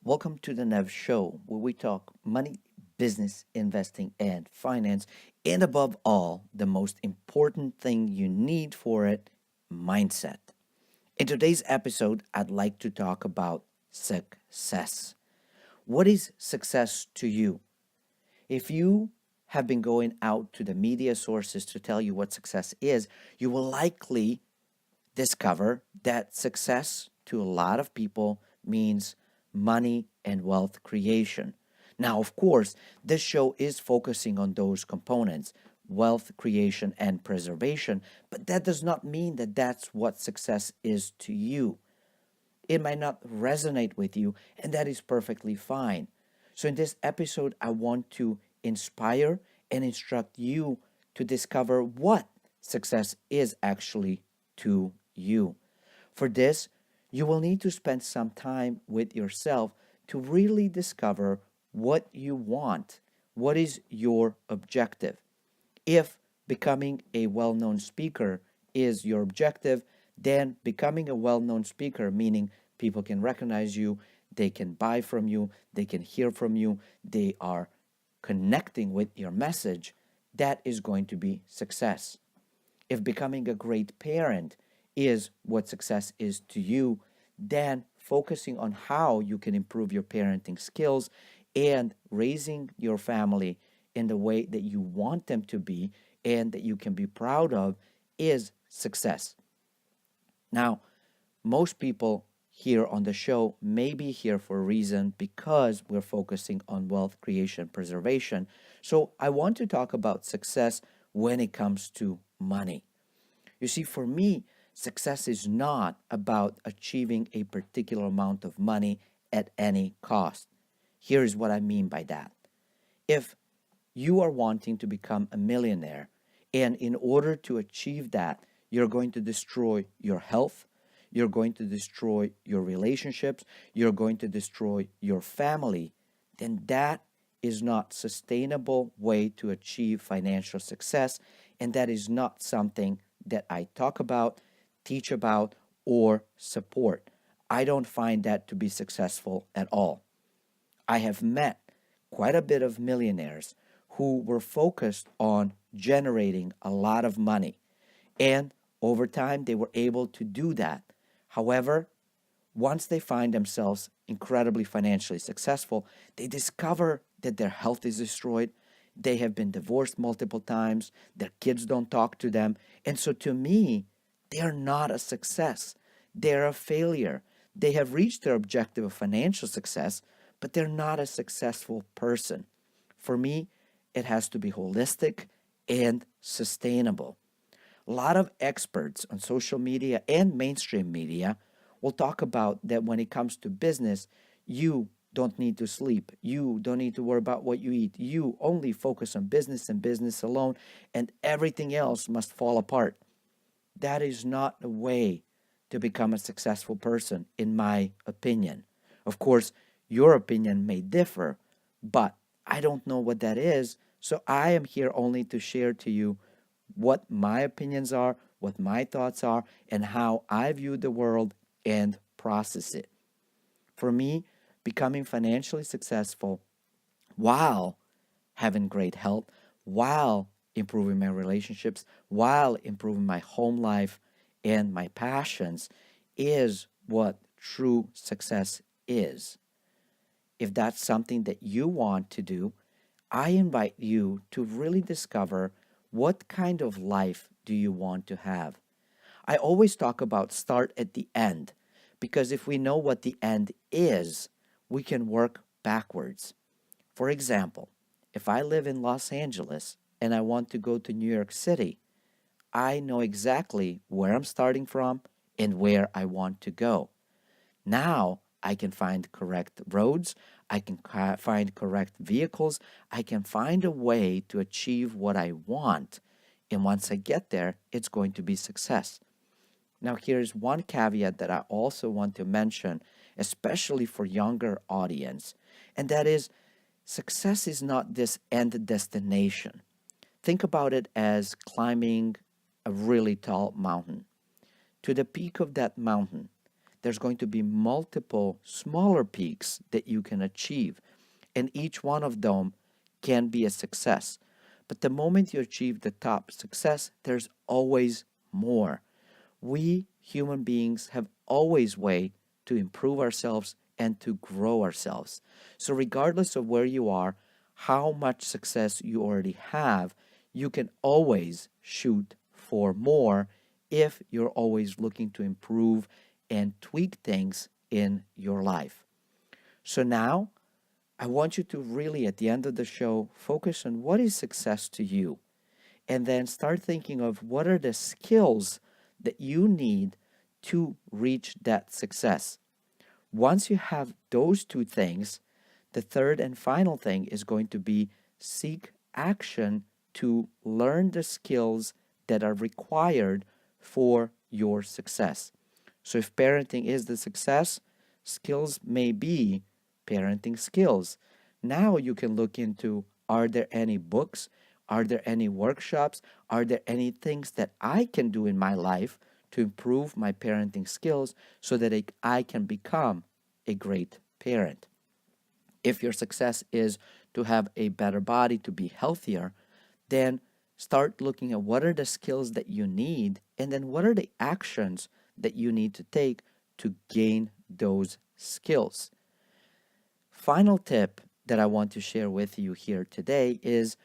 Welcome to the Nev Show, where we talk money, business, investing, and finance, and above all, the most important thing you need for it mindset. In today's episode, I'd like to talk about success. What is success to you? If you have been going out to the media sources to tell you what success is, you will likely discover that success to a lot of people means money and wealth creation. Now, of course, this show is focusing on those components, wealth creation and preservation, but that does not mean that that's what success is to you. It might not resonate with you, and that is perfectly fine. So, in this episode, I want to inspire and instruct you to discover what success is actually to you. For this, you will need to spend some time with yourself to really discover what you want. What is your objective? If becoming a well known speaker is your objective, then becoming a well known speaker, meaning people can recognize you, they can buy from you, they can hear from you, they are connecting with your message, that is going to be success. If becoming a great parent is what success is to you, then focusing on how you can improve your parenting skills and raising your family in the way that you want them to be and that you can be proud of is success. Now, most people here on the show may be here for a reason because we're focusing on wealth creation preservation. So I want to talk about success when it comes to money. You see, for me, success is not about achieving a particular amount of money at any cost. Here is what I mean by that. If you are wanting to become a millionaire, and in order to achieve that, you're going to destroy your health, you're going to destroy your relationships, you're going to destroy your family, then that is not sustainable way to achieve financial success, and that is not something that I talk about, teach about, or support. I don't find that to be successful at all. I have met quite a bit of millionaires who were focused on generating a lot of money. And over time, they were able to do that. However, once they find themselves incredibly financially successful, they discover that their health is destroyed. They have been divorced multiple times. Their kids don't talk to them. And so to me, they are not a success. They're a failure. They have reached their objective of financial success, but they're not a successful person. For me, it has to be holistic and sustainable. A lot of experts on social media and mainstream media will talk about that when it comes to business, you don't need to sleep. You don't need to worry about what you eat. You only focus on business and business alone, and everything else must fall apart. That is not a way to become a successful person, in my opinion. Of course, your opinion may differ, but I don't know what that is. So I am here only to share to you what my opinions are, what my thoughts are, and how I view the world and process it. For me, becoming financially successful while having great health, while improving my relationships, while improving my home life and my passions is what true success is. If that's something that you want to do, I invite you to really discover what kind of life do you want to have. I always talk about start at the end because if we know what the end is, we can work backwards. For example, if I live in Los Angeles and I want to go to New York City, I know exactly where I'm starting from and where I want to go. Now I can find correct roads, I can find correct vehicles, I can find a way to achieve what I want. And once I get there, it's going to be success. Now, here's one caveat that I also want to mention, especially for younger audience, and that is success is not this end destination. Think about it as climbing a really tall mountain. To the peak of that mountain, there's going to be multiple smaller peaks that you can achieve. And each one of them can be a success. But the moment you achieve the top success, there's always more. We human beings have always way to improve ourselves and to grow ourselves. So regardless of where you are, how much success you already have, you can always shoot for more if you're always looking to improve and tweak things in your life. So now I want you to really, at the end of the show, focus on what is success to you. And then start thinking of what are the skills that you need to reach that success. Once you have those two things, the third and final thing is going to be seek action to learn the skills that are required for your success. So if parenting is the success, skills may be parenting skills. Now you can look into, are there any books? Are there any workshops? Are there any things that I can do in my life to improve my parenting skills so that I can become a great parent? If your success is to have a better body, to be healthier, then start looking at what are the skills that you need and then what are the actions that you need to take to gain those skills. Final tip that I want to share with you here today is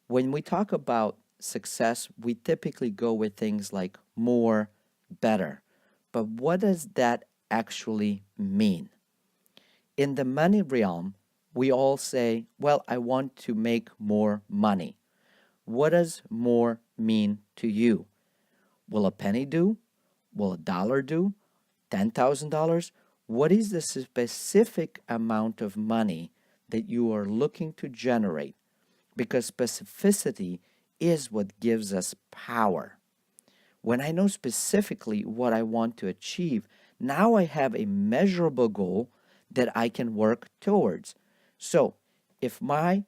when we talk about success, we typically go with things like more, better. But what does that actually mean? In the money realm, we all say, well, I want to make more money. What does more mean to you? Will a penny do? Will a dollar do? $10,000? What is the specific amount of money that you are looking to generate? Because specificity is what gives us power. When I know specifically what I want to achieve, now I have a measurable goal that I can work towards. So if my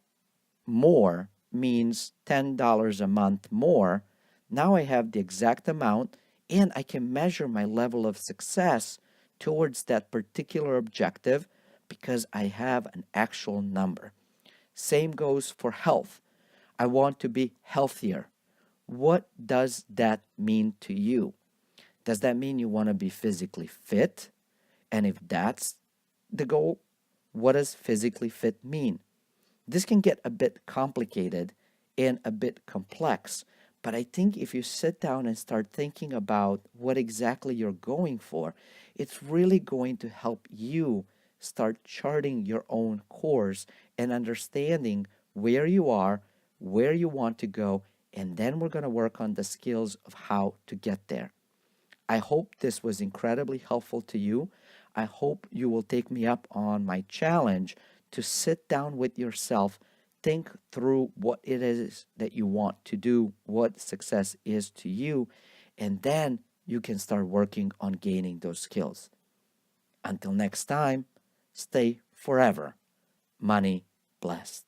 more means $10 a month more, now I have the exact amount and I can measure my level of success towards that particular objective because I have an actual number. Same goes for health. I want to be healthier. What does that mean to you? Does that mean you want to be physically fit? And if that's the goal, what does physically fit mean? This can get a bit complicated and a bit complex, but I think if you sit down and start thinking about what exactly you're going for, it's really going to help you start charting your own course and understanding where you are, where you want to go, and then we're going to work on the skills of how to get there. I hope this was incredibly helpful to you. I hope you will take me up on my challenge to sit down with yourself, think through what it is that you want to do, what success is to you, and then you can start working on gaining those skills. Until next time, stay forever money blessed.